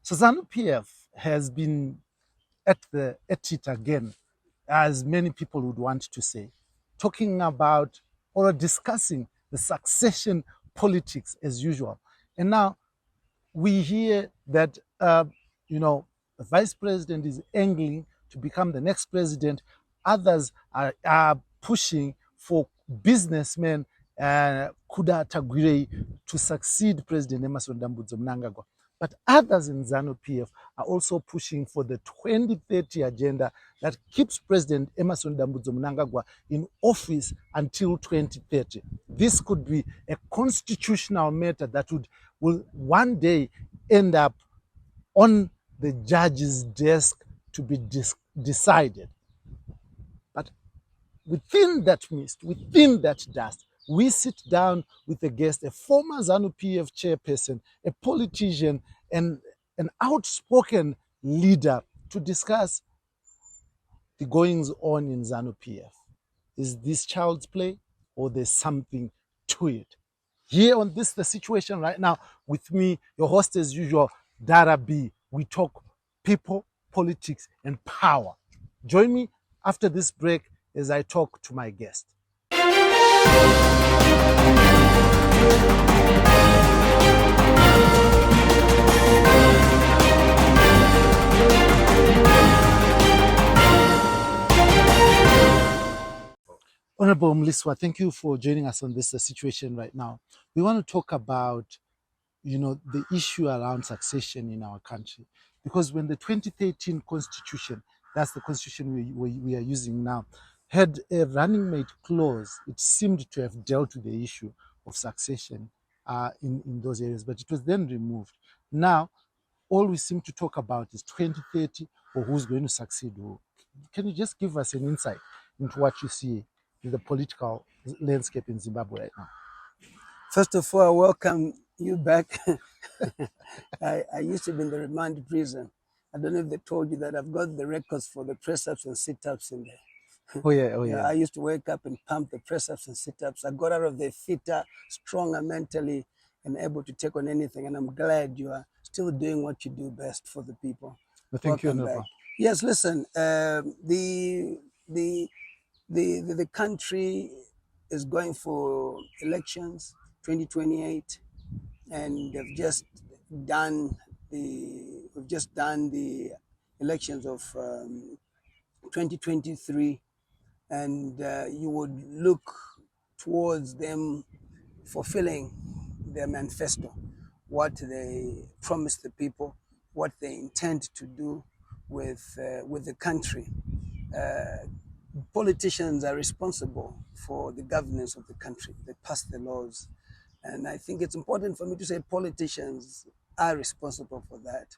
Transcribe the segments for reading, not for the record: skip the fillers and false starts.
So Zanu PF has been at it again, as many people would want to say, talking about or discussing the succession politics as usual. And now we hear that the vice president is angling to become the next president. Others are pushing for businessmen Kuda Tagwirei to succeed President Emmerson Mnangagwa. But others in Zanu PF are also pushing for the 2030 agenda that keeps President Emmerson Mnangagwa in office until 2030. This could be a constitutional matter that will one day end up on the judge's desk to be decided. But within that mist, within that dust, we sit down with a guest, a former Zanu PF chairperson, a politician, and an outspoken leader to discuss the goings on in Zanu PF. Is this child's play or there's something to it? Here on this, the situation right now, with me, your host as usual, Dara B. We talk people, politics, and power. Join me after this break as I talk to my guest. Honorable Mliswa, thank you for joining us on this situation right now. We want to talk about, the issue around succession in our country, because when the 2013 constitution, that's the constitution we are using now, had a running mate clause, it seemed to have dealt with the issue of succession in those areas, but it was then removed. Now, all we seem to talk about is 2030 or who's going to succeed who. Can you just give us an insight into what you see in the political landscape in Zimbabwe right now? First of all, I welcome you back. I used to be in the remand prison. I don't know if they told you that I've got the records for the press-ups and sit-ups in there. Oh yeah. I used to wake up and pump the press-ups and sit-ups. I got out of there fitter, stronger mentally, and able to take on anything. And I'm glad you are still doing what you do best for the people. Well, thank you, back. Yes, listen, the country is going for elections 2028, and they've just done the elections of 2023, and you would look towards them fulfilling their manifesto, what they promised the people, what they intend to do with the country. Politicians are responsible for the governance of the country. They pass the laws. And I think it's important for me to say politicians are responsible for that.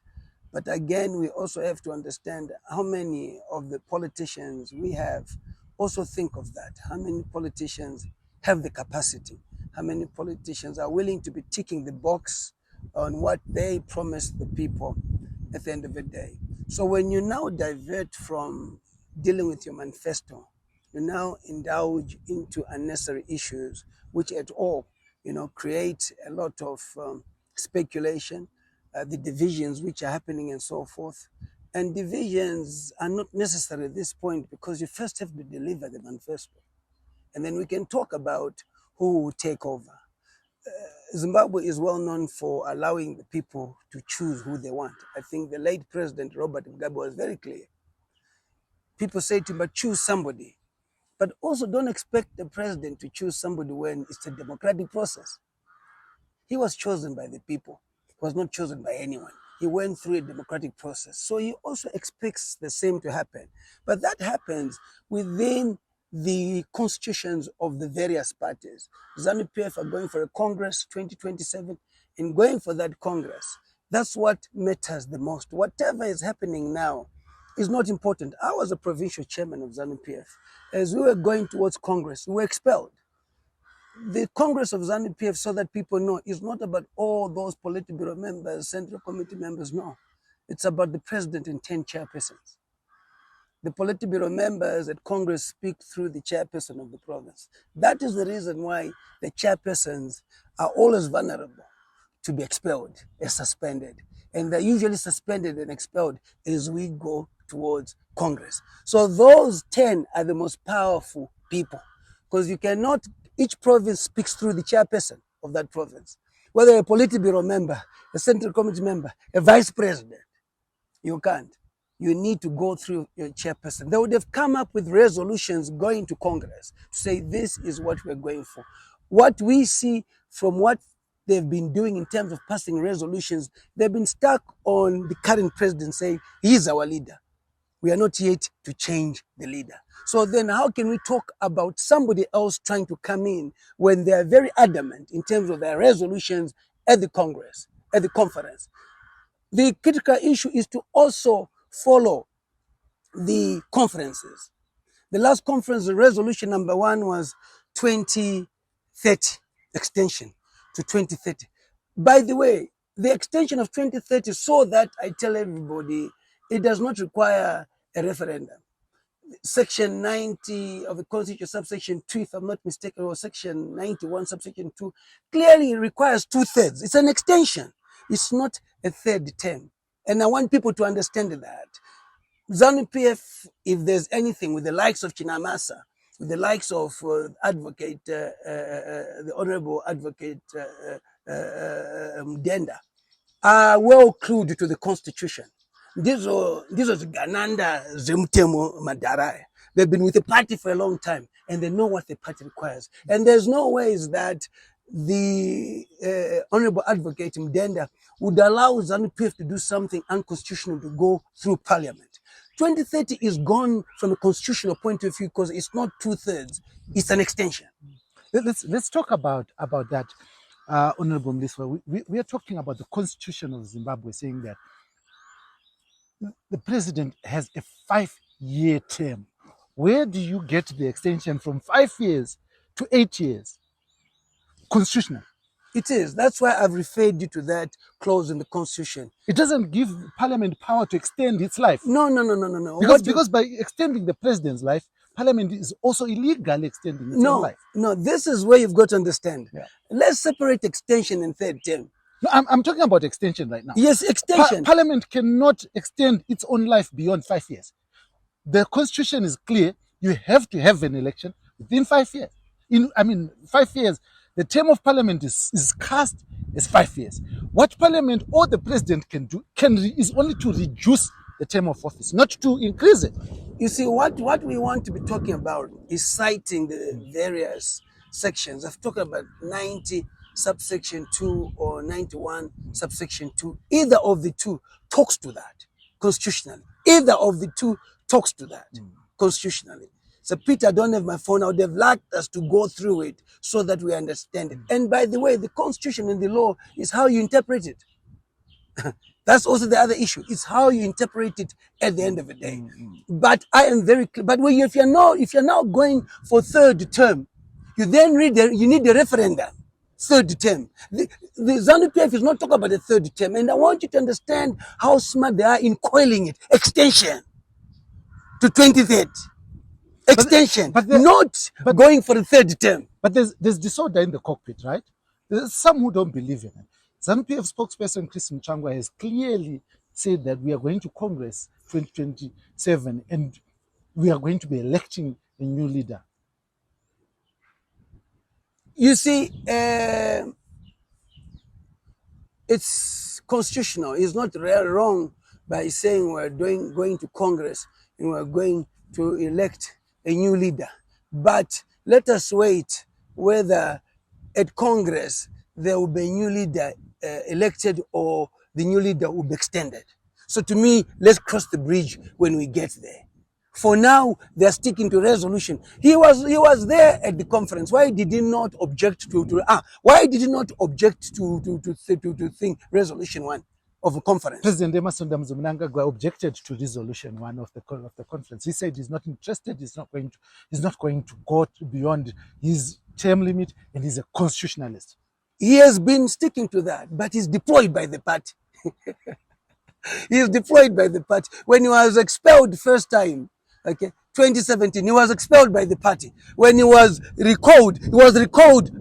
But again, we also have to understand how many of the politicians we have also think of that. How many politicians have the capacity? How many politicians are willing to be ticking the box on what they promised the people at the end of the day? So when you now divert from dealing with your manifesto, you now indulge into unnecessary issues, which at all, create a lot of speculation, the divisions which are happening and so forth. And divisions are not necessary at this point, because you first have to deliver the manifesto. And then we can talk about who will take over. Zimbabwe is well known for allowing the people to choose who they want. I think the late President Robert Mugabe was very clear. People say to him, but choose somebody. But also don't expect the president to choose somebody when it's a democratic process. He was chosen by the people. He was not chosen by anyone. He went through a democratic process. So he also expects the same to happen. But that happens within the constitutions of the various parties. Zanu PF are going for a Congress 2027, and going for that Congress, that's what matters the most. Whatever is happening now is not important. I was a provincial chairman of Zanu PF. As we were going towards Congress, we were expelled. The Congress of Zanu PF, so that people know, is not about all those Politburo members, Central Committee members, no. It's about the president and 10 chairpersons. The Politburo members at Congress speak through the chairperson of the province. That is the reason why the chairpersons are always vulnerable to be expelled or suspended. and they're usually suspended and expelled as we go towards Congress. So those 10 are the most powerful people, because you cannot, each province speaks through the chairperson of that province. Whether a Politburo member, a Central Committee member, a vice president, you can't. You need to go through your chairperson. They would have come up with resolutions going to Congress to say this is what we're going for. What we see from what they've been doing in terms of passing resolutions, they've been stuck on the current president saying he's our leader. We are not yet to change the leader. So then how can we talk about somebody else trying to come in when they are very adamant in terms of their resolutions at the Congress, at the conference? The critical issue is to also follow the conferences. The last conference, resolution number 1 was 2030, extension to 2030. By the way, the extension of 2030, so that I tell everybody, it does not require a referendum. Section 90 of the Constitution, subsection 2, if I'm not mistaken, or section 91, subsection 2, clearly requires 2/3. It's an extension. It's not a third term. And I want people to understand that. Zanu PF, if there's anything with the likes of Chinamasa, with the likes of the Honorable Advocate Mdenda, are well clued to the Constitution. Ndizo zigananda zemutemo madaraye. They've been with the party for a long time, and they know what the party requires. And there's no ways that the Honorable Advocate Mdenda would allow Zanu PF to do something unconstitutional to go through Parliament. 2030 is gone from a constitutional point of view because it's not 2/3; it's an extension. Let's talk about that, Honorable Mliswa. We are talking about the Constitution of Zimbabwe, saying that the president has a 5-year term. Where do you get the extension from 5 years to 8 years? Constitutional. It is. That's why I've referred you to that clause in the Constitution. It doesn't give Parliament power to extend its life. No. Because by extending the president's life, Parliament is also illegally extending its own life. No, this is where you've got to understand. Yeah. Let's separate extension and third term. No, I'm talking about extension right now. Yes, extension. Parliament cannot extend its own life beyond 5 years. The Constitution is clear. You have to have an election within 5 years. 5 years. The term of Parliament is cast as 5 years. What Parliament or the President can do is only to reduce the term of office, not to increase it. You see, what we want to be talking about is citing the various sections. I've talked about 90 subsection 2 or 91 subsection 2. Either of the two talks to that constitutionally. Either of the two talks to that constitutionally. So Peter, I don't have my phone. I would have liked us to go through it so that we understand it. And by the way, the Constitution and the law is how you interpret it. That's also the other issue. It's how you interpret it at the end of the day. But I am very clear. But if you're now going for third term, you then you need the referendum. Third term. The Zanu PF is not talking about the third term. And I want you to understand how smart they are in coiling it. Extension to 2030. Extension, but going for the third term. But there's disorder in the cockpit, right? There's some who don't believe in it. Zanu PF spokesperson Chris Mutsvangwa has clearly said that we are going to Congress 2027 and we are going to be electing a new leader. You see, it's constitutional. It's not wrong by saying we're going to Congress and we're going to elect a new leader. But let us wait whether at Congress there will be a new leader elected or the new leader will be extended. So to me, let's cross the bridge when we get there. For now, they're sticking to resolution. He was there at the conference. Why did he not object why did he not object to think resolution 1 of the conference? President Emerson Mnangagwa objected to resolution 1 of the conference. He said he's not interested. He's not going to go beyond his term limit, and he's a constitutionalist. He has been sticking to that, but he's deployed by the party. He is deployed by the party. When he was expelled first time, 2017, he was expelled by the party. When he was recalled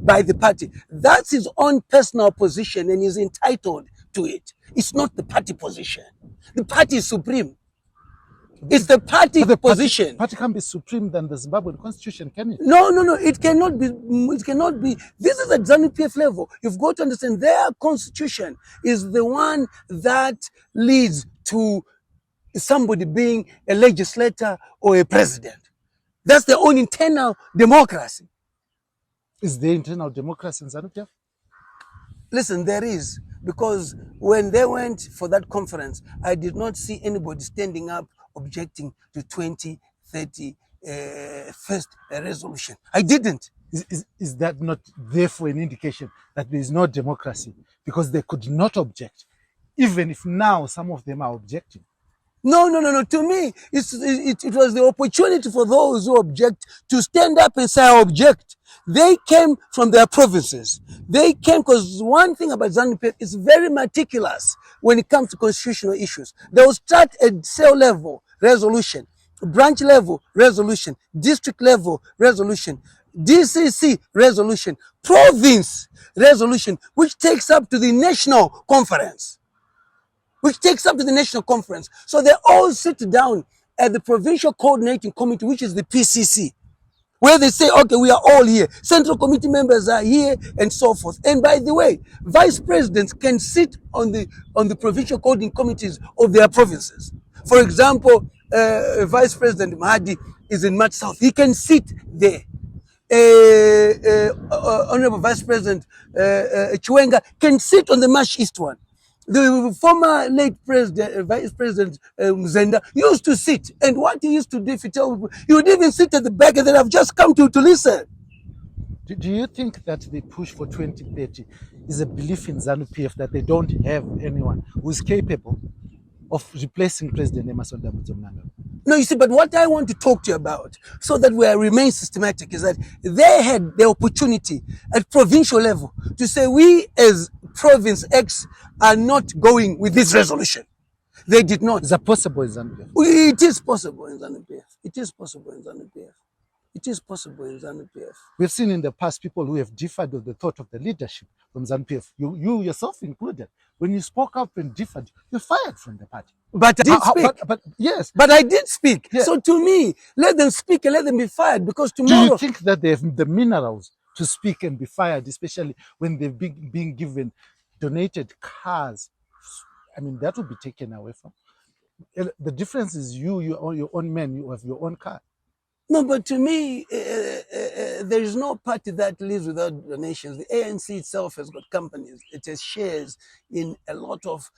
by the party. That's his own personal position, and he's entitled to it. It's not the party position. The party is supreme. It's the party position. Party can be supreme than the Zimbabwean constitution, can it? No, it cannot be. It cannot be. This is at Zanu PF level. You've got to understand their constitution is the one that leads to somebody being a legislator or a president. That's their own internal democracy. Is there internal democracy in Zanu PF? Listen, there is. Because when they went for that conference, I did not see anybody standing up objecting to 2030 first resolution. I didn't. Is that not therefore an indication that there is no democracy? Because they could not object, even if now some of them are objecting. No. To me, it was the opportunity for those who object to stand up and say, I object. They came from their provinces. They came because one thing about Zanu PF is very meticulous when it comes to constitutional issues. They will start at cell level resolution, branch level resolution, district level resolution, DCC resolution, province resolution, which takes up to the national conference. So they all sit down at the provincial coordinating committee, which is the PCC, where they say, okay, we are all here. Central committee members are here and so forth. And by the way, vice presidents can sit on the provincial coordinating committees of their provinces. For example, Vice President Mahdi is in Mat South. He can sit there. Honorable Vice President Chiwenga can sit on the Marsh East one. The former late president, Vice President Mzenda used to sit, and what he used to do, if you tell people, he would even sit at the back and then I've just come to listen. Do you think that the push for 2030 is a belief in Zanu PF that they don't have anyone who is capable of replacing President Emmerson Mnangagwa? No, you see, but what I want to talk to you about, so that we remain systematic, is that they had the opportunity at provincial level to say, we as province X are not going with this resolution. They did not. Is that possible in Zanu PF? It is possible in Zanu PF. It is possible in Zanu PF. It is possible in Zanu PF. We've seen in the past people who have differed with the thought of the leadership from Zanu PF. You yourself included. When you spoke up and differed, you're fired from the party. But I did speak. Yes. But I did speak. Yeah. So to me, let them speak and let them be fired, because tomorrow... Do you think that they have the minerals to speak and be fired, especially when they've been given donated cars? I mean, that would be taken away from. The difference is you own your own men, you have your own car. No, but to me, there is no party that lives without donations. The ANC itself has got companies. It has shares in a lot of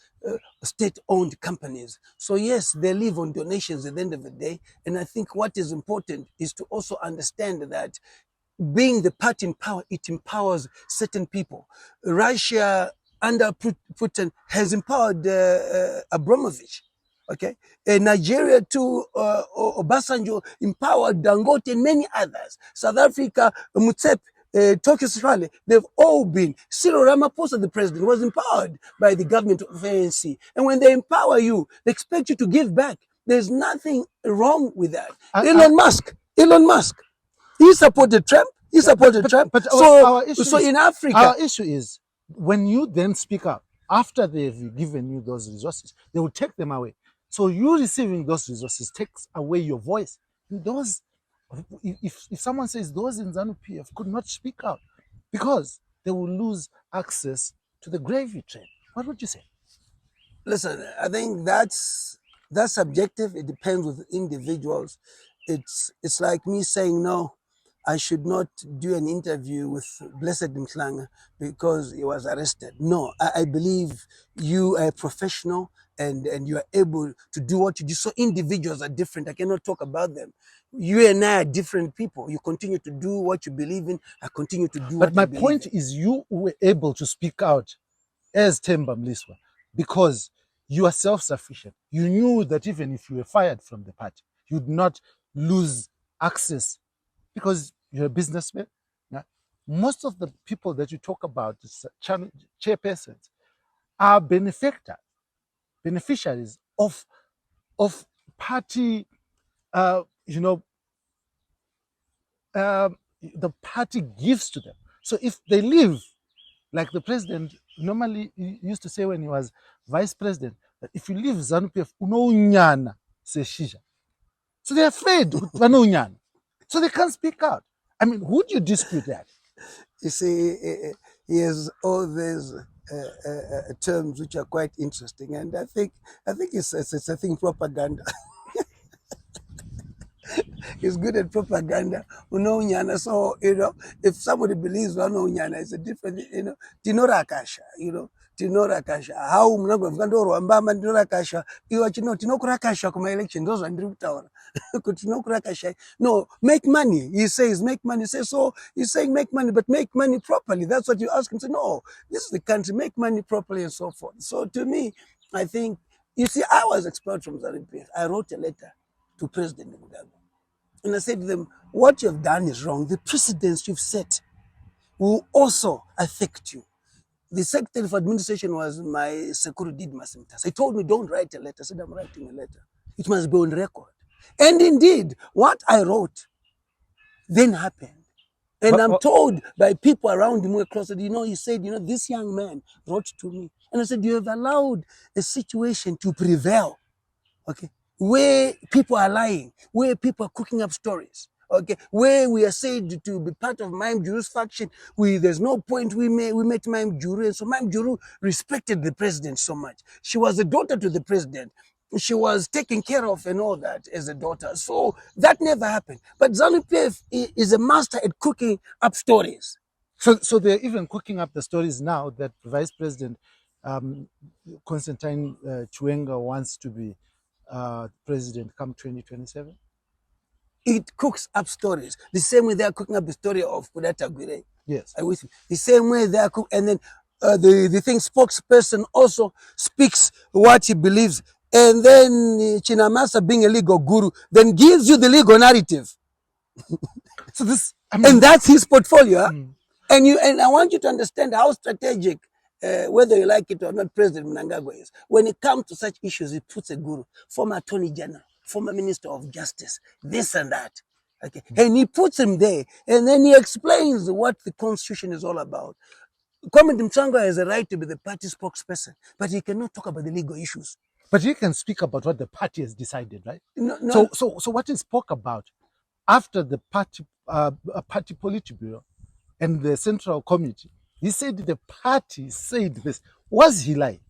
state-owned companies. So yes, they live on donations at the end of the day. And I think what is important is to also understand that being the party in power, it empowers certain people. Russia, under Putin, has empowered Abramovich. Okay, Nigeria too, Obasanjo empowered Dangote and many others. South Africa, Mutsepe, Tokyo Australia, they've all been. Cyril Ramaphosa, the president, was empowered by the government of ANC. And when they empower you, they expect you to give back. There's nothing wrong with that. Elon Musk, he supported Trump. But So in Africa, our issue is when you then speak up after they've given you those resources, they will take them away. So you receiving those resources takes away your voice. And those, if someone says those in Zanu PF could not speak out because they will lose access to the gravy train, what would you say? Listen, I think that's subjective. It depends with individuals. It's like me saying, no, I should not do an interview with Blessed Mhlanga because he was arrested. No, I believe you are a professional and you are able to do what you do. So individuals are different. I cannot talk about them. You and I are different people. You continue to do what you believe in. I continue to do what I believe in. But my point is you were able to speak out as Temba Mliswa because you are self-sufficient. You knew that even if you were fired from the party, you'd not lose access because you're a businessman. Yeah? Most of the people that you talk about, chairpersons, are beneficiaries of party, the party gives to them. So if they leave, Like the president normally used to say when he was vice president, that if you leave Zanu PF, unounyana seshisha. So they're afraid, vanounyana. So they can't speak out. I mean, would you dispute that? You see, he has all these terms which are quite interesting, and I think it's I think propaganda. He's good at propaganda. Unounyana. So, if somebody believes unounyana, it's a different, tinora kasha, tinora kasha. How mnago mkandoro ambamba tinora kasha. Iwa tinokura kasha kuma election. Those are ndrukutaora. Tinokura kasha. No, make money. He says make money. He says, so he's saying make money, but make money properly. That's what you ask him. Say, no, this is the country. Make money properly and so forth. So to me, I think, you see, I was expelled from Zanu PF. I wrote a letter to President Mugabe. And I said to them, what you've done is wrong. The precedents you've set will also affect you. The Secretary for Administration was my security Masimtas. He told me, don't write a letter. I said, I'm writing a letter. It must be on record. And indeed, what I wrote then happened. And I'm told by people around him who were closer, he said, this young man wrote to me. And I said, you have allowed a situation to prevail. Okay, where people are lying, where people are cooking up stories, okay, where we are said to be part of Maim Juru's faction, there's no point we met Maim Juru, and so Maim Juru respected the president so much. She was a daughter to the president. She was taken care of and all that as a daughter. So that never happened. But Zanu PF is a master at cooking up stories. So they're even cooking up the stories now that Vice President Constantine Chiwenga wants to be president come 2027? It cooks up stories. The same way they are cooking up the story of Tagwirei. Yes. The same way they are cooking, and then the thing spokesperson also speaks what he believes. And then Chinamasa, being a legal guru, then gives you the legal narrative. So this, and that's his portfolio. And I want you to understand how strategic, whether you like it or not, President Mnangagwa is. When it comes to such issues, he puts a guru, former Attorney General, former Minister of Justice, this and that. Okay, and he puts him there, and then he explains what the Constitution is all about. Comrade Mutsvangwa has a right to be the party spokesperson, but he cannot talk about the legal issues. But he can speak about what the party has decided, right? No. So what he spoke about after the party Politburo and the Central Committee, he said the party said this. Was he lying?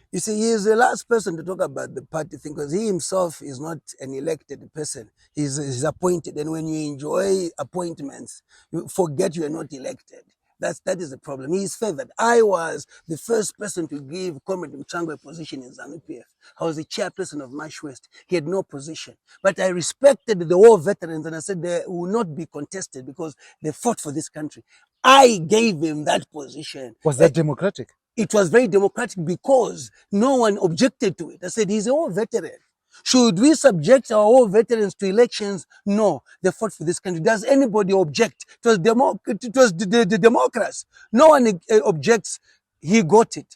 You see, he is the last person to talk about the party thing because he himself is not an elected person. He's appointed. And when you enjoy appointments, you forget you are not elected. That is the problem. He is favored. I was the first person to give Comrade Mutsvangwa a position in Zanu PF. I was the chairperson of March West. He had no position. But I respected the war veterans and I said they will not be contested because they fought for this country. I gave him that position. Was that democratic? It was very democratic because no one objected to it. I said, he's a war veteran. Should we subject our war veterans to elections? No, they fought for this country. Does anybody object? It was the Democrats. No one objects. He got it.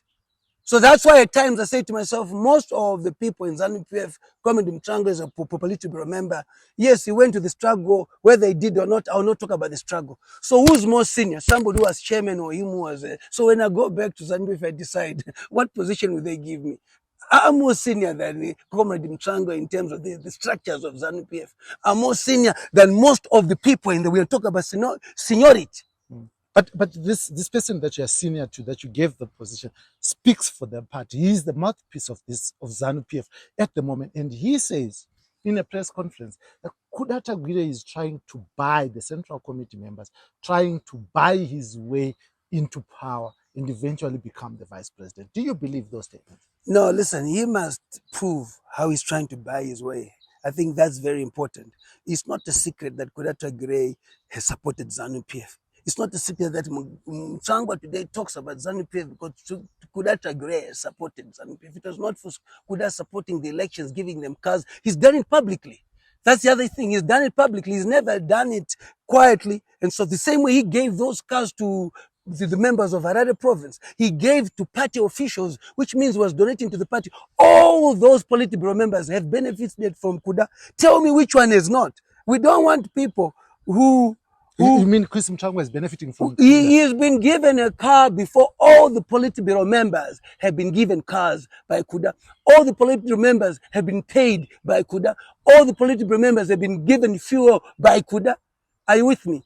So that's why at times I say to myself, most of the people in Zanu PF, Comrade Mutsvangwa is a political member. Yes, he went to the struggle, whether he did or not, I will not talk about the struggle. So who's more senior? Somebody who was chairman or him who was... So when I go back to Zanu PF, I decide what position will they give me. I'm more senior than Comrade Mutsvangwa in terms of the structures of Zanu PF. I'm more senior than most of the people in the... We'll talk about seniority. But this person that you are senior to, that you gave the position, speaks for the party. He is the mouthpiece of Zanu PF at the moment. And he says in a press conference that Tagwirei is trying to buy the Central Committee members, trying to buy his way into power and eventually become the vice president. Do you believe those statements? No, listen, he must prove how he's trying to buy his way. I think that's very important. It's not a secret that Tagwirei has supported Zanu PF. It's not a secret that Mutsvangwa today talks about Zanu PF because Tagwirei has supported Zanu PF. It was not for Kuda supporting the elections, giving them cars. He's done it publicly. That's the other thing. He's done it publicly. He's never done it quietly. And so the same way he gave those cars to the members of Harare province, he gave to party officials, which means he was donating to the party. All those political members have benefited from Kuda. Tell me which one is not. We don't want people who You mean Chris Mutsvangwa is benefiting from he has been given a car before all the Politburo members have been given cars by Kuda. All the Politburo members have been paid by Kuda. All the Politburo members have been given fuel by Kuda. Are you with me?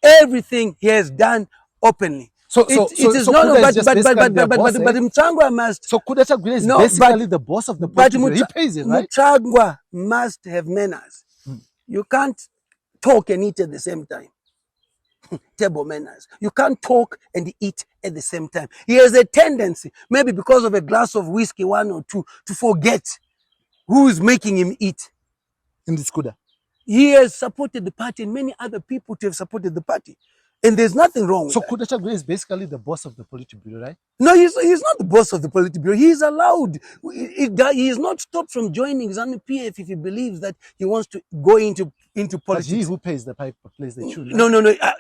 Everything he has done openly. It is not, Kuda is just basically their boss, but Mutsvangwa must. So Kuda Tagwirei is basically the boss of the Politburo. He pays it, right? Mutsvangwa must have manners. You can't talk and eat at the same time. Table manners. You can't talk and eat at the same time. He has a tendency, maybe because of a glass of whiskey, one or two, to forget who is making him eat. In this Kuda. He has supported the party and many other people to have supported the party. And there's nothing wrong with that. So Kuda Tagwirei is basically the boss of the Politburo, right? No, he's not the boss of the Politburo. He is allowed. He is not stopped from joining Zanu PF if he believes that he wants to go into politics. But he who pays the piper plays the tune. No.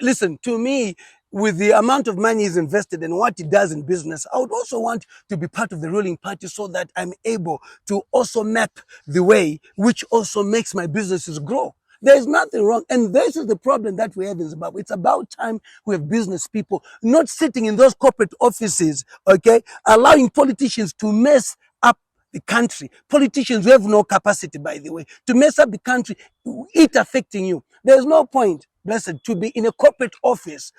Listen, to me, with the amount of money he's invested and what he does in business, I would also want to be part of the ruling party so that I'm able to also map the way which also makes my businesses grow. There's nothing wrong. And this is the problem that we have in Zimbabwe. It's about time we have business people not sitting in those corporate offices, okay, allowing politicians to mess up the country. Politicians who have no capacity, by the way, to mess up the country, it affecting you. There's no point, blessed, to be in a corporate office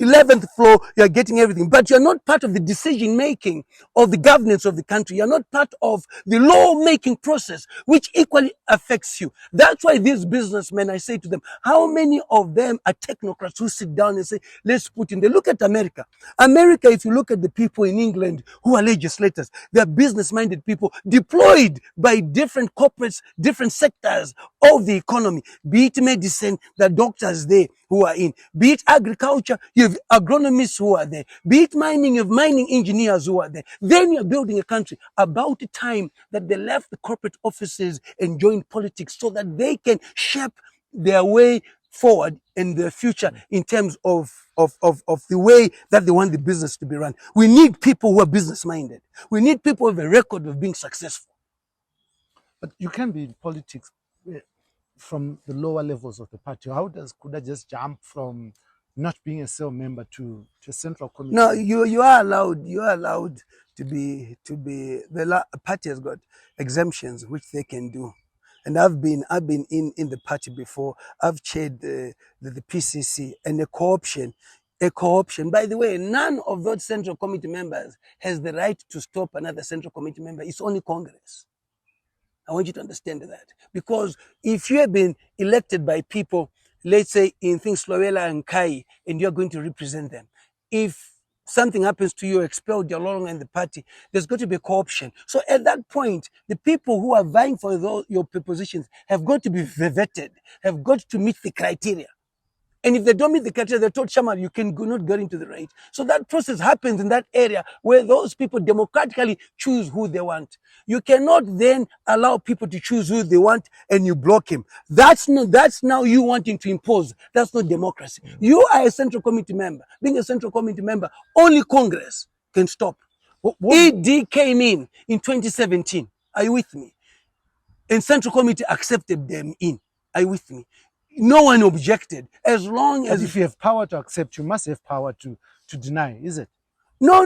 11th floor, you're getting everything, but you're not part of the decision making of the governance of the country. You're not part of the law making process, which equally affects you. That's why these businessmen, I say to them, how many of them are technocrats who sit down and say, let's put in, they look at America. America, if you look at the people in England who are legislators, they're business minded people deployed by different corporates, different sectors of the economy, be it medicine, the doctors there who are in, be it agriculture, you have agronomists who are there, be it mining, you have mining engineers who are there. Then you're building a country. About the time that they left the corporate offices and joined politics so that they can shape their way forward in the future in terms of the way that they want the business to be run. We need people who are business minded. We need people with a record of being successful. But you can be in politics from the lower levels of the party. How does Kuda just jump from not being a cell member to a central committee? No, you are allowed. You are allowed to be. The party has got exemptions which they can do, and I've been in the party before. I've chaired the PCC and a co-option. By the way, none of those central committee members has the right to stop another central committee member. It's only Congress. I want you to understand that. Because if you have been elected by people, let's say in things Slowela and Kai, and you're going to represent them, if something happens to you, expelled, you're no longer in the party, there's got to be a co-option. So at that point, the people who are vying for your positions have got to be vetted, have got to meet the criteria. And if they don't meet the criteria, they're told, Shaman, you can not get into the right. So that process happens in that area where those people democratically choose who they want. You cannot then allow people to choose who they want and you block him. That's now you wanting to impose. That's not democracy. You are a central committee member. Being a central committee member, only Congress can stop. ED came in 2017. Are you with me? And central committee accepted them in. Are you with me? No one objected. As long as if you have power to accept, you must have power to deny, is it? No.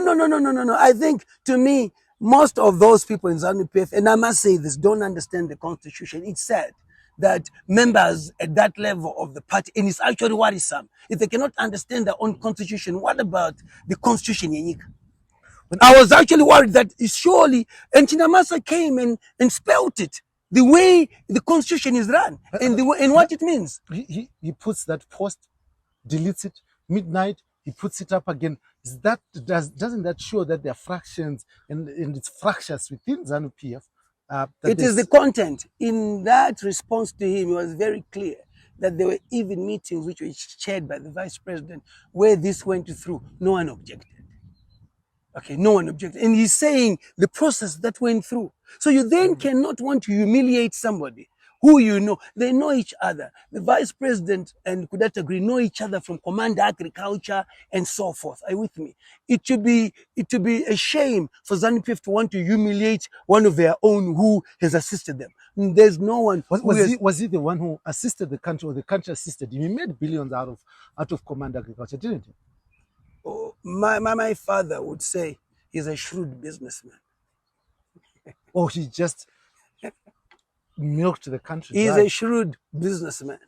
I think, to me, most of those people in Zanu PF, and I must say this, don't understand the constitution. It's said that members at that level of the party, and it's actually worrisome, if they cannot understand their own constitution, what about the constitution? I was actually worried that surely, and Chinamasa came and spelt it. The way the constitution is run and what it means. He puts that post, deletes it, midnight, he puts it up again. Doesn't that show that there are fractions and it's fractures within Zanu PF? It is the content. In that response to him, it was very clear that there were even meetings which were chaired by the vice president where this went through. No one objected. Okay, no one objected. And he's saying the process that went through. So you then cannot want to humiliate somebody who you know. They know each other. The vice president and Tagwirei know each other from Commander Agriculture and so forth. Are you with me? It should be a shame for Zanu PF to want to humiliate one of their own who has assisted them. There's no one Was he the one who assisted the country, or the country assisted him? He made billions out of Commander Agriculture, didn't he? Oh, my father would say he's a shrewd businessman. Or he just milked the country He's dry? a shrewd businessman.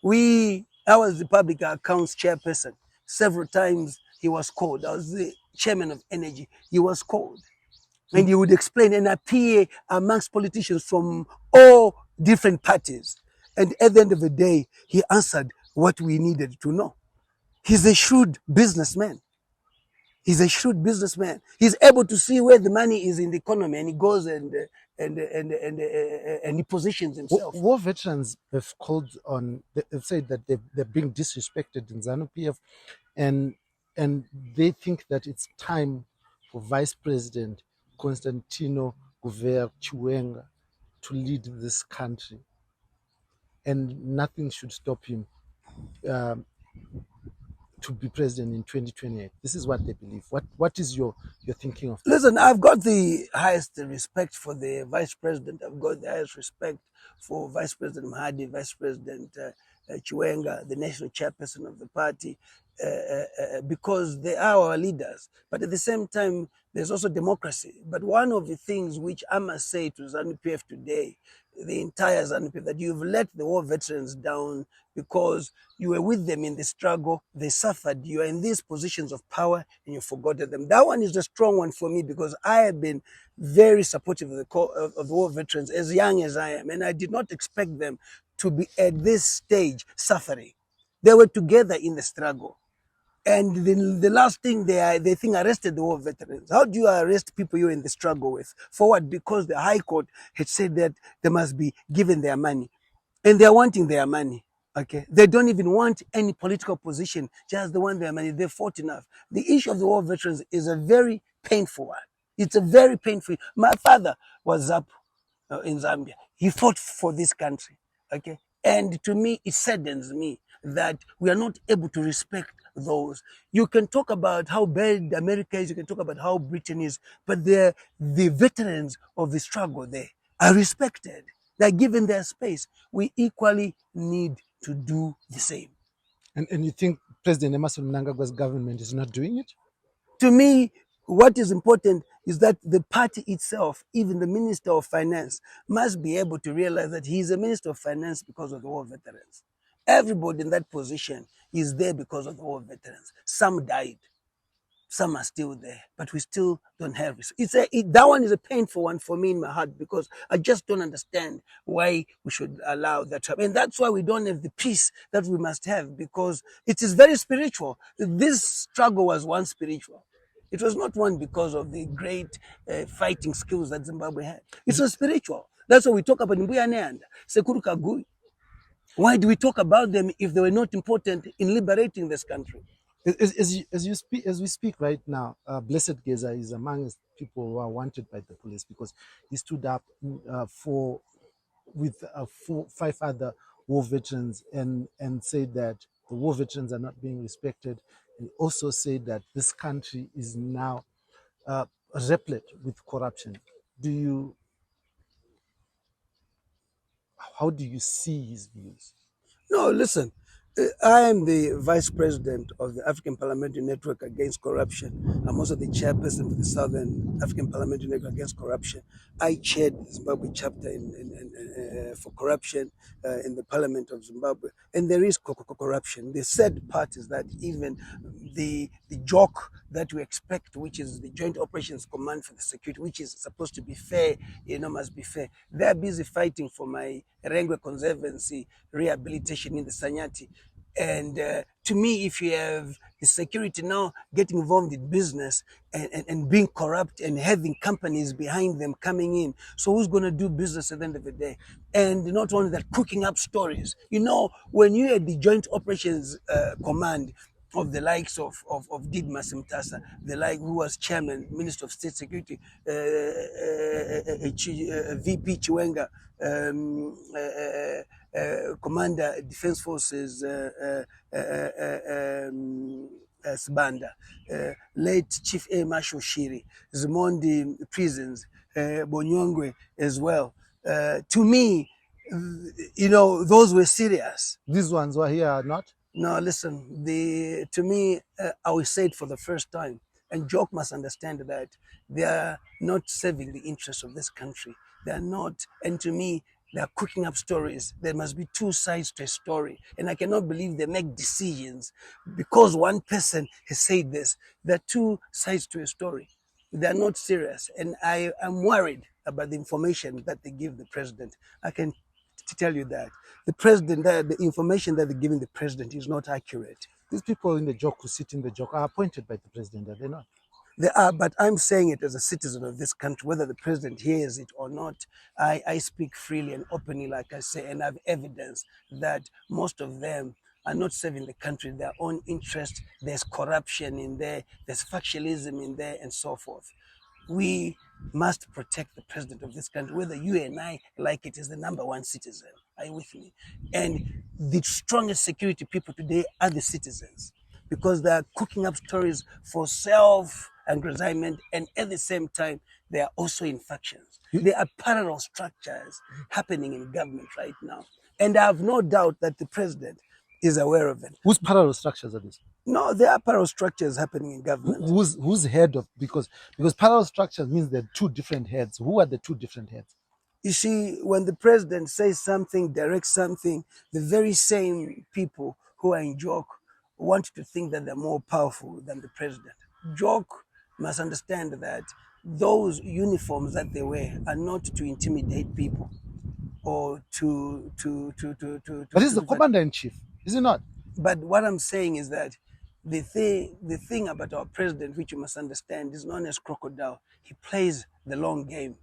I was the public accounts chairperson. Several times he was called. I was the chairman of energy. He was called. And he would explain and appear amongst politicians from all different parties. And at the end of the day, he answered what we needed to know. He's a shrewd businessman. He's a shrewd businessman. He's able to see where the money is in the economy, and he goes and he positions himself. War veterans have called on. They've said that they're being disrespected in Zanu PF, and they think that it's time for Vice President Constantino Gouveia Chiwenga to lead this country, and nothing should stop him to be president in 2028. This is what they believe. What is your thinking of that? Listen, I've got the highest respect for the vice president. I've got the highest respect for Vice President Mahadi, Vice President Chiwenga, the national chairperson of the party, because they are our leaders. But at the same time, there's also democracy. But one of the things which I must say to Zanu PF today, the entire Zanu PF, that you've let the war veterans down because you were with them in the struggle, they suffered, you are in these positions of power and you forgotten them. That one is a strong one for me because I have been very supportive of the war veterans as young as I am, and I did not expect them to be at this stage suffering. They were together in the struggle. And the last thing they think arrested the war veterans. How do you arrest people you're in the struggle with? For what? Because the High Court had said that they must be given their money. And they're wanting their money. Okay. They don't even want any political position, just they want their money. They fought enough. The issue of the war veterans is a very painful one. It's a very painful. My father was up in Zambia. He fought for this country. Okay. And to me, it saddens me that we are not able to respect those. You can talk about how bad America is, you can talk about how Britain is, but the veterans of the struggle there are respected. They're given their space. We equally need to do the same. And you think President Emmerson Mnangagwa's government is not doing it? To me, what is important is that the party itself, even the Minister of Finance, must be able to realize that he is a Minister of Finance because of the war veterans. Everybody in that position is there because of the war veterans. Some died. Some are still there, but we still don't have it. That one is a painful one for me in my heart because I just don't understand why we should allow that to happen. And that's why we don't have the peace that we must have, because it is very spiritual. This struggle was once spiritual. It was not one because of the great fighting skills that Zimbabwe had. It was spiritual. That's why we talk about Mbuya Neanda, Sekuru Kagui. Why do we talk about them if they were not important in liberating this country? As we speak right now, Blessed Geza is among people who are wanted by the police because he stood up with 5 other war veterans and said that the war veterans are not being respected. He also said that this country is now replete with corruption. How do you see his views? No, listen. I am the vice president of the African Parliamentary Network Against Corruption. I'm also the chairperson of the Southern African Parliamentary Network Against Corruption. I chaired the Zimbabwe chapter for corruption in the Parliament of Zimbabwe. And there is corruption. The sad part is that even the joke that we expect, which is the Joint Operations Command for the Security, which is supposed to be fair, must be fair. They're busy fighting for my Rengwe Conservancy rehabilitation in the Sanyati. And to me, if you have the security now getting involved in business and being corrupt and having companies behind them coming in, so who's going to do business at the end of the day? And not only that, cooking up stories. When you had the Joint Operations Command, of the likes of Didmas Mtasa, the like who was chairman, Minister of State Security, VP Chiwenga, Commander Defense Forces Sibanda, late Chief Air Marshal Shiri, Zimondi Prisons, Bonyongwe as well. To me, those were serious. These ones who are here are not? No, listen, to me, I will say it for the first time, and Joke must understand that they are not serving the interests of this country. They are not, and to me, they are cooking up stories. There must be two sides to a story, and I cannot believe they make decisions because one person has said this. There are two sides to a story. They are not serious, and I am worried about the information that they give the president. I can tell you that the information that they're giving the president is not accurate. These people in the joke who sit in the joke are appointed by the president, are they not? They are, but I'm saying it as a citizen of this country, whether the president hears it or not. I speak freely and openly, like I say, and I have evidence that most of them are not serving the country, their own interest. There's corruption in there, there's factionalism in there, and so forth. We must protect the president of this country, whether you and I like it, is the number one citizen. Are you with me? And the strongest security people today are the citizens, because they are cooking up stories for self-aggrandizement, and at the same time, they are also in factions. There are parallel structures happening in government right now. And I have no doubt that the president is aware of it. Whose parallel structures are these? No, there are parallel structures happening in government. Who's head of, because parallel structures means there are two different heads. Who are the two different heads? You see, when the president says something, directs something, the very same people who are in joke want to think that they're more powerful than the president. Joke must understand that those uniforms that they wear are not to intimidate people or to. But he's the commander in chief, is he not? But what I'm saying is that the thing about our president, which you must understand, is known as crocodile. He plays the long game.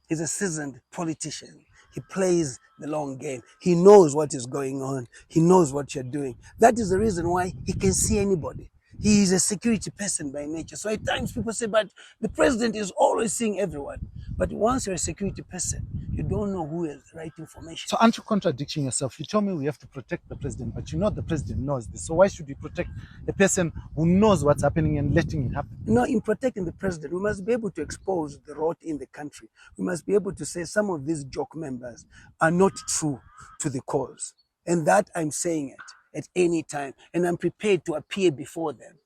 He's a seasoned politician. He plays the long game. He knows what is going on. He knows what you're doing. That is the reason why he can see anybody. He is a security person by nature. So at times people say, but the president is always seeing everyone. But once you're a security person, you don't know who has the right information. So aren't you contradicting yourself? You tell me we have to protect the president, but you know the president knows this. So why should we protect a person who knows what's happening and letting it happen? No, in protecting the president, we must be able to expose the rot in the country. We must be able to say some of these joke members are not true to the cause. And that I'm saying it at any time. And I'm prepared to appear before them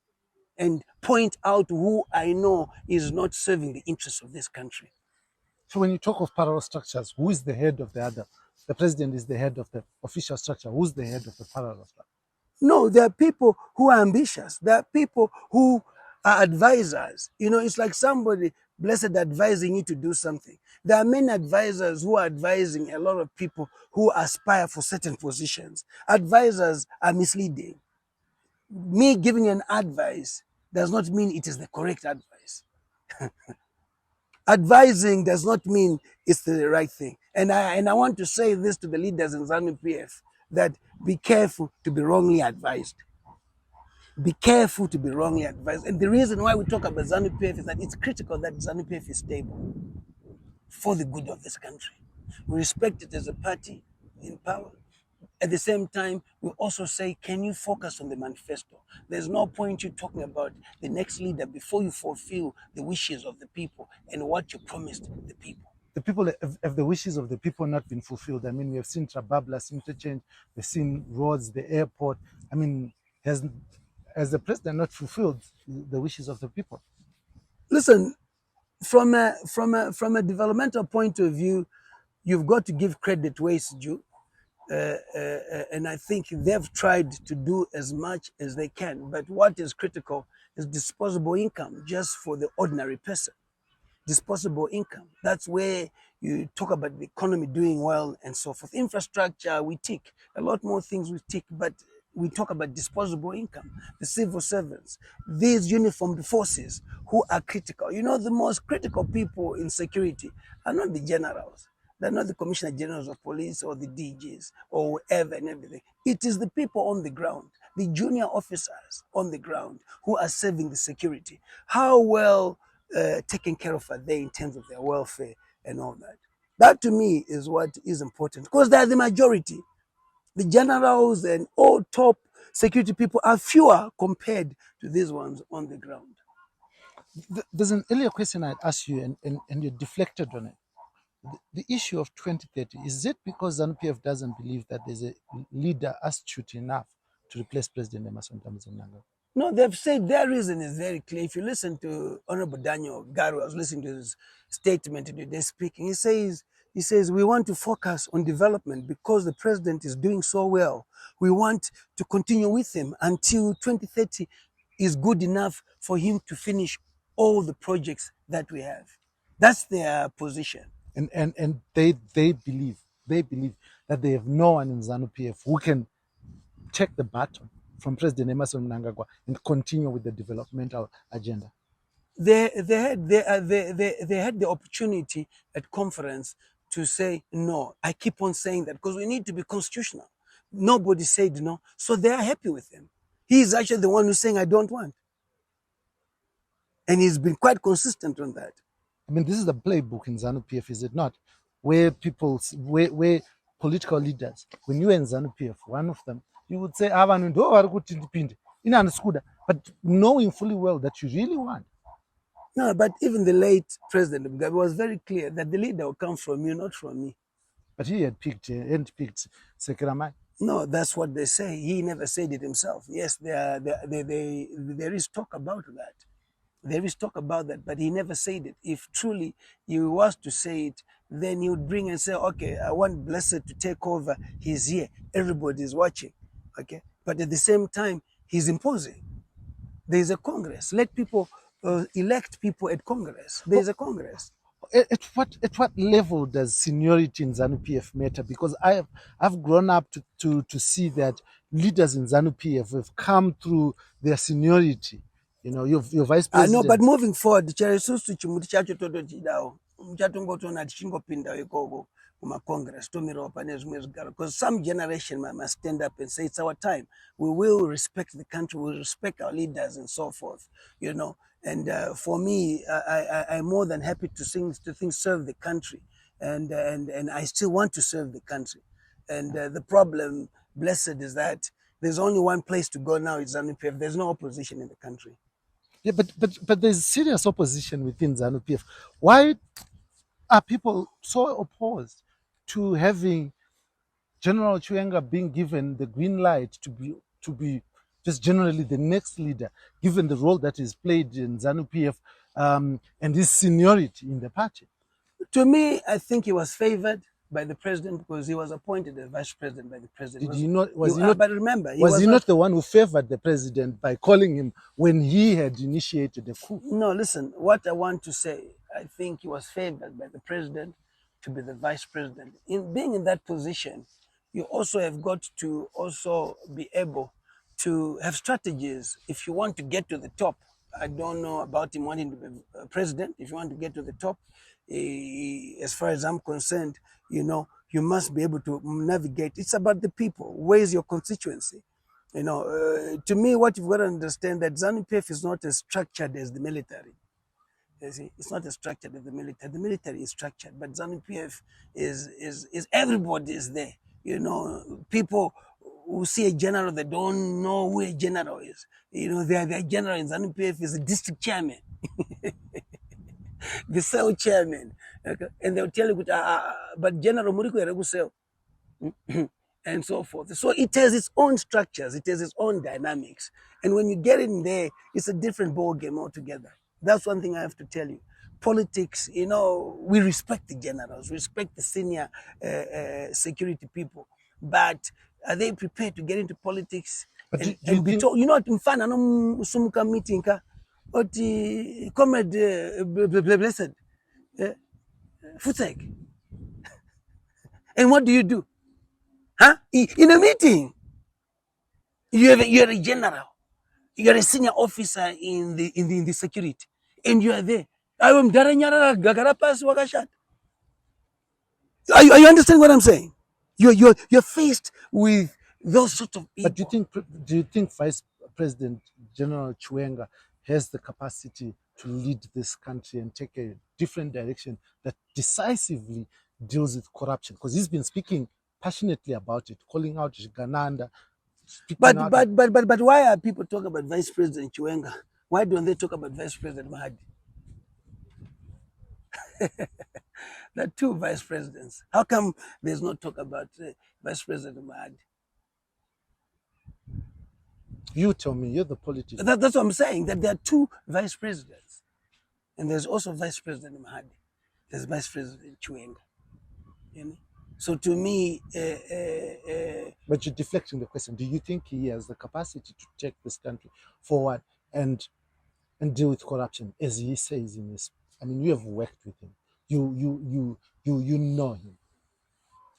and point out who I know is not serving the interests of this country. So when you talk of parallel structures, who is the head of the other? The president is the head of the official structure. Who's the head of the parallel structure? No, there are people who are ambitious. There are people who are advisors. It's like somebody blessed advising you to do something. There are many advisors who are advising a lot of people who aspire for certain positions. Advisors are misleading. Me giving an advice does not mean it is the correct advice. Advising does not mean it's the right thing. And I want to say this to the leaders in Zanu PF, that be careful to be wrongly advised. Be careful to be wrongly advised. And the reason why we talk about Zanu PF is that it's critical that Zanu PF is stable for the good of this country. We respect it as a party in power. At the same time, we also say, can you focus on the manifesto? There's no point you talking about the next leader before you fulfill the wishes of the people and what you promised the people. The people, have the wishes of the people not been fulfilled? I mean, we have seen Trabablas interchange, we've seen roads, the airport. I mean, has the president not fulfilled the wishes of the people? Listen, from a developmental point of view, you've got to give credit where it's due. And I think they've tried to do as much as they can. But what is critical is disposable income just for the ordinary person. Disposable income. That's where you talk about the economy doing well and so forth. Infrastructure, we tick. A lot more things we tick, but we talk about disposable income. The civil servants, these uniformed forces who are critical. The most critical people in security are not the generals. They're not the commissioner generals of police or the DGs or whoever and everything. It is the people on the ground. the junior officers on the ground who are serving the security, how well taken care of are they in terms of their welfare and all that? That to me is what is important, because they are the majority. The generals and all top security people are fewer compared to these ones on the ground. There's an earlier question I'd asked you, and you deflected on it. The issue of 2030, is it because Zanu PF doesn't believe that there's a leader astute enough to replace President Emerson Mnangagwa? No, they've said their reason is very clear. If you listen to Honorable Daniel Garu, I was listening to his statement today speaking. He says we want to focus on development because the president is doing so well. We want to continue with him until 2030 is good enough for him to finish all the projects that we have. That's their position. And they believe that they have no one in Zanu PF who can take the baton from President Emerson Mnangagwa and continue with the developmental agenda. They had the opportunity at conference to say no. I keep on saying that because we need to be constitutional. Nobody said no, so they are happy with him. He's actually the one who's saying I don't want, and he's been quite consistent on that. I mean, this is the playbook in Zanu PF, is it not? Where where political leaders, when you are in Zanu PF, one of them, you would say, but knowing fully well that you really want. No, but even the late President Mugabe was very clear that the leader will come from you, not from me. But he had picked Sekeramai. No, that's what they say. He never said it himself. Yes, there is talk about that. There is talk about that, but he never said it. If truly he was to say it, then he would bring and say, okay, I want Blessed to take over. He's here. Everybody's watching. Okay. But at the same time, he's imposing. There's a Congress. Let people elect people at Congress. There's a Congress. At what level does seniority in Zanu PF matter? Because I've grown up to see that leaders in Zanu PF have come through their seniority. You know, your vice president. I know, but moving forward, because some generation must stand up and say it's our time. We will respect the country, we will respect our leaders and so forth, you know. And for me, I'm more than happy to serve the country, and I still want to serve the country. And the problem, Blessed, is that there's only one place to go now. It's Zanu PF. There's no opposition in the country. Yeah, but there's serious opposition within Zanu PF. Why are people so opposed to having General Chiwenga being given the green light to be just generally the next leader, given the role that is played in Zanu PF and his seniority in the party? To me, I think he was favored by the president because he was appointed as vice president by the president. But remember, was he not the one who favored the president by calling him when he had initiated the coup? No, listen, what I want to say, I think he was favored by the president to be the vice president. In being in that position, you also have got to also be able to have strategies if you want to get to the top. I don't know about him wanting to be president. If you want to get to the top, as far as I'm concerned, you know, you must be able to navigate. It's about the people. Where is your constituency? You know, to me, what you've got to understand that Zanu PF is not as structured as the military. You see, it's not as structured as the military. The military is structured, but Zanu PF is everybody is there. You know, people who see a general, they don't know who a general is. You know, their general in Zanu PF is a district chairman. The cell chairman, okay? And they'll tell you, but General Muriko Eregusel, and so forth. So it has its own structures, it has its own dynamics. And when you get in there, it's a different ball game altogether. That's one thing I have to tell you. Politics, you know, we respect the generals, respect the senior security people, but are they prepared to get into politics and be told, you know, in fun, I know sumuka meeting but comrade Blessed, Futek. And what do? Huh? In a meeting, you're a general, you're a senior officer in the security, and you are there. Are you understand what I'm saying? You're faced with Those sort of people. But do you think Vice President General Chiwenga has the capacity to lead this country and take a different direction that decisively deals with corruption? Because he's been speaking passionately about it, calling out Gananda. But why are people talking about Vice President Chiwenga? Why don't they talk about Vice President Mahdi? There are two vice presidents. How come there's no talk about Vice President Mahdi? You tell me, you're the politician. That's what I'm saying, that there are two vice presidents. And there's also Vice President Mahdi. There's Vice President Chiwenga. You know? So to me... but you're deflecting the question. Do you think he has the capacity to take this country forward and deal with corruption, as he says in his... I mean, you have worked with him. You know him.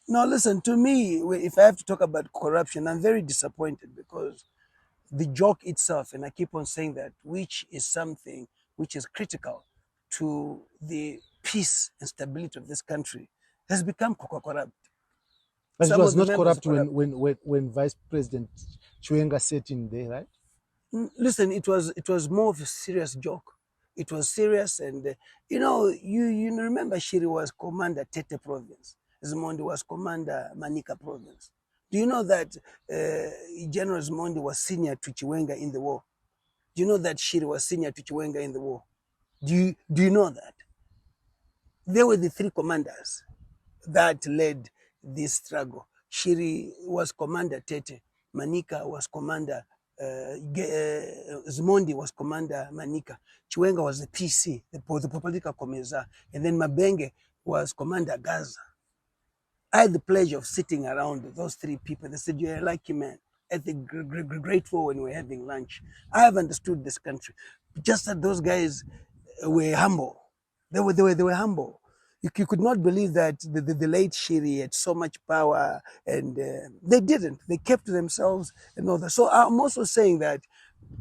No, listen, to me, if I have to talk about corruption, I'm very disappointed because the joke itself, and I keep on saying that, which is something which is critical to the peace and stability of this country, has become corrupt. But it was not corrupt when Vice President Chiwenga sat in there, right? Listen, it was more of a serious joke. It was serious, and you remember Shiri was Commander Tete Province. Zimondi was Commander Manika Province. Do you know that General Zimondi was senior to Chiwenga in the war? Do you know that Shiri was senior to Chiwenga in the war? Do you know that? They were the three commanders that led this struggle. Shiri was Commander Tete, Manika was Commander, Zimondi was Commander Manika, Chiwenga was the PC, the political commissar, and then Mabenge was Commander Gaza. I had the pleasure of sitting around those three people. They said, "You're a lucky man." At the grateful when we were having lunch. I have understood this country. Just that those guys were humble. They were humble. You could not believe that the late Shiri had so much power, and they didn't. They kept to themselves and all that. So I'm also saying that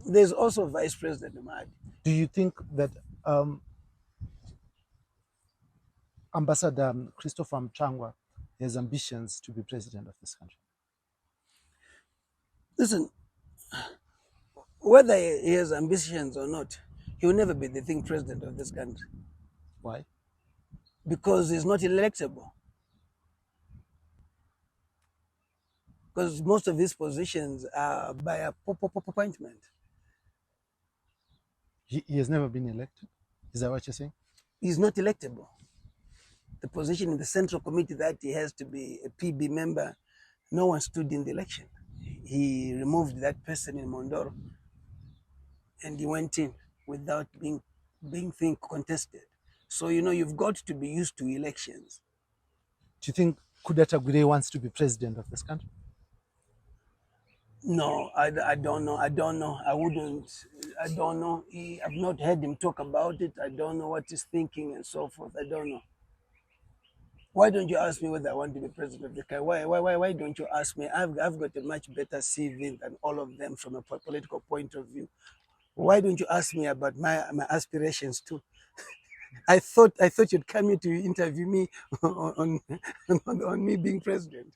there's also Vice President Mahdi. Do you think that Ambassador Christopher Mutsvangwa has ambitions to be president of this country? Listen, whether he has ambitions or not, he will never be the president of this country. Why? Because he's not electable. Because most of his positions are by appointment. He has never been elected? Is that what you're saying? He's not electable. The position in the central committee that he has to be a PB member, no one stood in the election. He removed that person in Mondoro, and he went in without being contested. So, you've got to be used to elections. Do you think Tagwirei wants to be president of this country? No, I don't know. I don't know. I don't know. I've not heard him talk about it. I don't know what he's thinking and so forth. I don't know. Why don't you ask me whether I want to be president of the country? Why don't you ask me? I've got a much better CV than all of them from a political point of view. Why don't you ask me about my aspirations too? I thought you'd come here to interview me on me being president.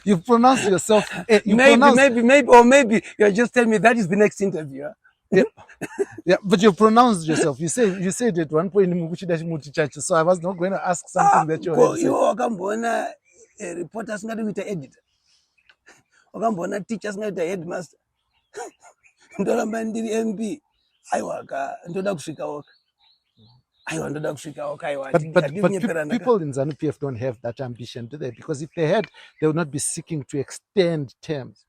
You pronounce yourself. Maybe you're just telling me that is the next interview. Huh? Yeah, but you pronounced yourself. You said at one point, so I was not going to ask something that you already said. Wakambona reporters ngati kuita editor. Wakambona teachers ngati headmaster. Ndoramba ndiri MP. Aiwa ndoda kusvika oka. Aiwa ndoda kusvika oka aiwa. But people in Zanu PF don't have that ambition, do they? Because if they had, they would not be seeking to extend terms.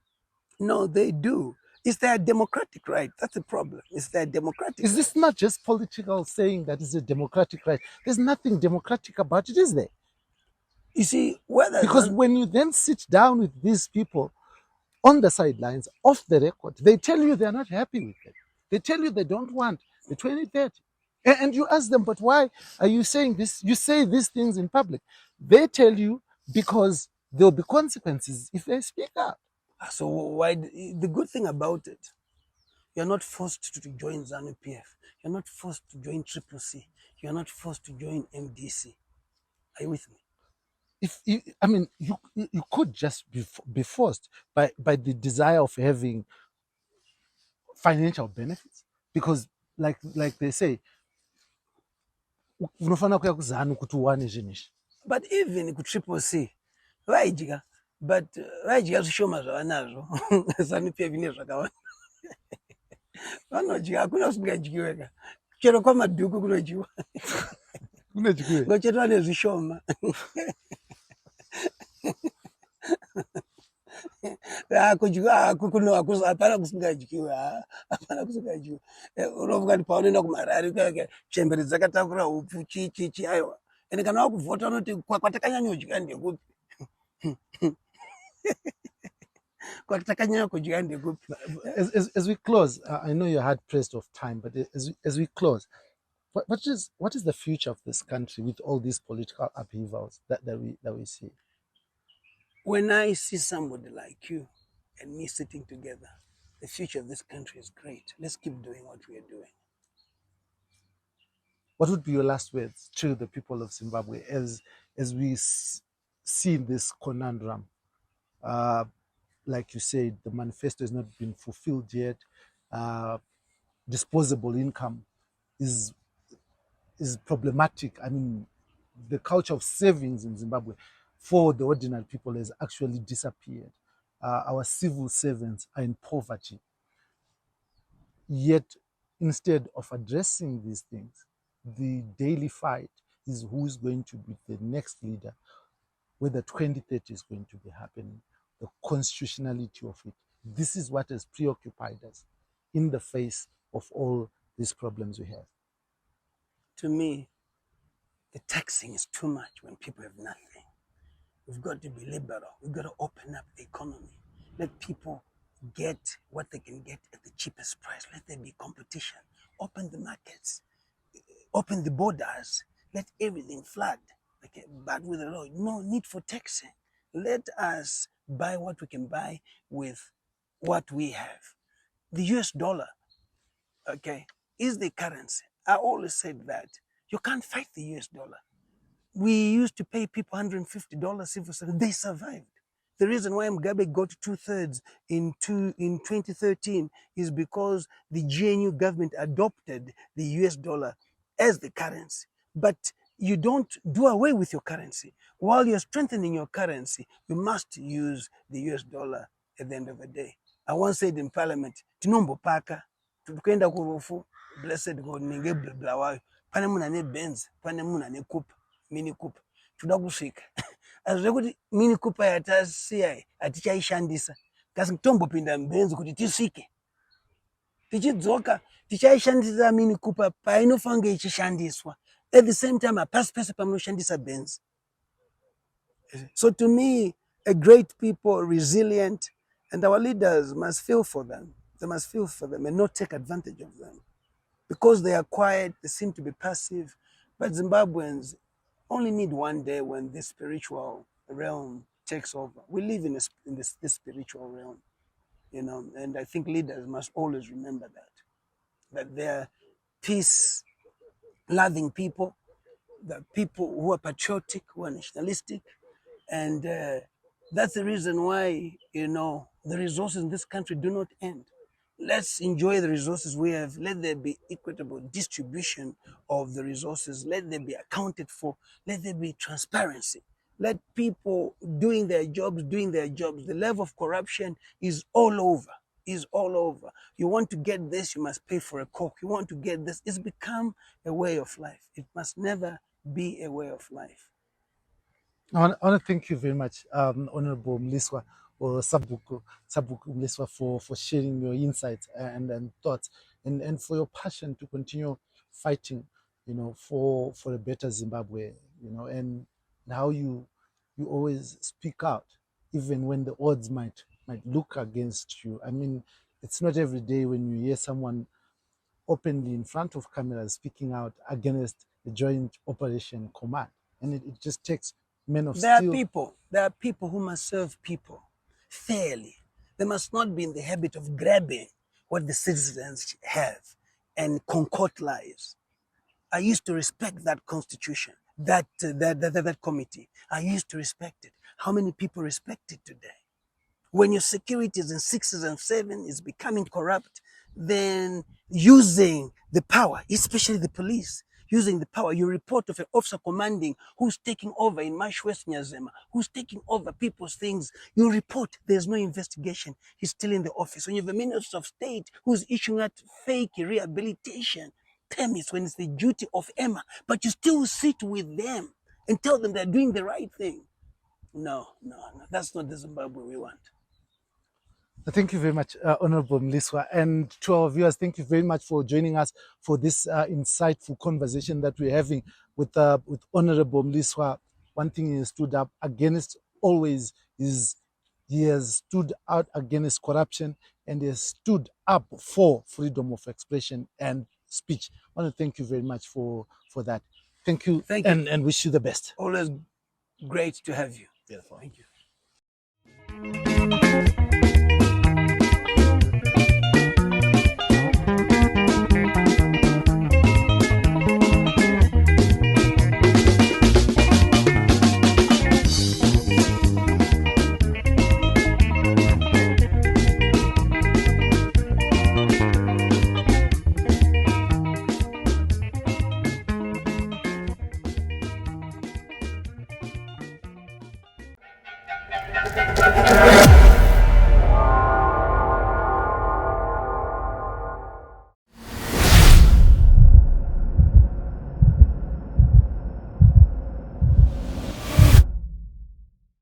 No, they do. It's their democratic right. That's the problem. It's their democratic Is this not just political saying that it's a democratic right? There's nothing democratic about it, is there? You see, because when you then sit down with these people on the sidelines, off the record, they tell you they're not happy with it. They tell you they don't want the 2030. And you ask them, but why are you saying this? You say these things in public. They tell you because there'll be consequences if they speak up. So why? The good thing about it, you're not forced to join Zanu PF. You're not forced to join Triple C. You're not forced to join MDC. Are you with me? if you, I mean, you could just be forced by the desire of having financial benefits, because like they say, unofanira kuya kuzanu kuti uwane zvinhu izvi. But even Triple C, vaidya, but vaidya zvishoma zvavanazvo. Zanu PF ine zvakawanda. Vanodya, hakuna kusingadyiweka. Chero kwamadhuku kunodyiwa. Kunodyiwe. Ngochero nezvishoma. Hapana kusingadyiwe, hapana kusingadyiwe. Unovuka kuti paunoenda kumarari chembere dzakatakura upfu chi aiwa. Ende kana wakuvhota unoti kwatakanyanyodya ndekupi. Kwatakanyanya kudya ndekupi. As we close, I know you're hard pressed of time, but as we close, what is the future of this country with all these political upheavals that we see? When I see somebody like you and me sitting together, the future of this country is great. Let's keep doing what we are doing. What would be your last words to the people of Zimbabwe as we see this conundrum? Like you said, the manifesto has not been fulfilled yet. Disposable income is problematic. I mean, the culture of savings in Zimbabwe for the ordinary people has actually disappeared. Our civil servants are in poverty. Yet, instead of addressing these things, the daily fight is who is going to be the next leader, whether 2030 is going to be happening, the constitutionality of it. This is what has preoccupied us in the face of all these problems we have. To me, the taxing is too much when people have nothing. We've got to be liberal. We've got to open up the economy. Let people get what they can get at the cheapest price. Let there be competition. Open the markets. Open the borders. Let everything flood. Okay, but with the law, no need for taxing. Let us buy what we can buy with what we have. The US dollar, okay, is the currency. I always said that. You can't fight the US dollar. We used to pay people $150 civil service. They survived. The reason why Mugabe got 2/3 in 2013 is because the GNU government adopted the US dollar as the currency. But you don't do away with your currency. While you're strengthening your currency, you must use the US dollar at the end of the day. I once said in parliament, tinombo paka, tukenda kurufu, blessed God, ninge blawayo, pane muna ne Benz, pane muna ne Coupe, Mini Coupe, tuda kusvika. Azve kuti Mini Coupe yatasiya atichaishandisa, kasi tombopinda muBenz kuti tisvike. Tichidzoka, tichaishandisa Mini Coupe painofange ichishandiswa. At the same time, apasi pese pamunoshandisa Benz. So to me, a great people, resilient, and our leaders must feel for them. They must feel for them and not take advantage of them. Because they are quiet, they seem to be passive. But Zimbabweans only need one day when this spiritual realm takes over. We live in this spiritual realm, you know, and I think leaders must always remember that they're peace-loving people, the people who are patriotic, who are nationalistic, and that's the reason why, you know, the resources in this country do not end. Let's enjoy the resources we have. Let there be equitable distribution of the resources. Let them be accounted for. Let there be transparency. Let people doing their jobs. The level of corruption is all over. You want to get this, you must pay for a Coke. You want to get this. It's become a way of life. It must never be a way of life. I want to thank you very much, Honorable Mliswa, or Sabuku Mliswa, for sharing your insights and thoughts, and for your passion to continue fighting, you know, for a better Zimbabwe, you know, and how you always speak out, even when the odds might look against you. I mean, it's not every day when you hear someone openly in front of cameras speaking out against the Joint Operation Command, and it just takes men of steel. There are people who must serve people fairly. They must not be in the habit of grabbing what the citizens have and concoct lies. I used to respect that constitution. that committee. I used to respect it. How many people respect it today? When your security is in sixes and sevens, is becoming corrupt, then using the power, especially the police, using the power, you report of an officer commanding who's taking over in West Nyazema, who's taking over people's things. You report, there's no investigation. He's still in the office. When you have a minister of state who's issuing out fake rehabilitation permits when it's the duty of Emma, but you still sit with them and tell them they're doing the right thing. No. That's not the Zimbabwe we want. Thank you very much, Honorable Mliswa. And to our viewers, thank you very much for joining us for this insightful conversation that we're having with Honorable Mliswa. One thing he stood up against always is he has stood out against corruption and he has stood up for freedom of expression and speech. I want to thank you very much for that. Thank you, and wish you the best. Always great to have you. Beautiful. Thank you.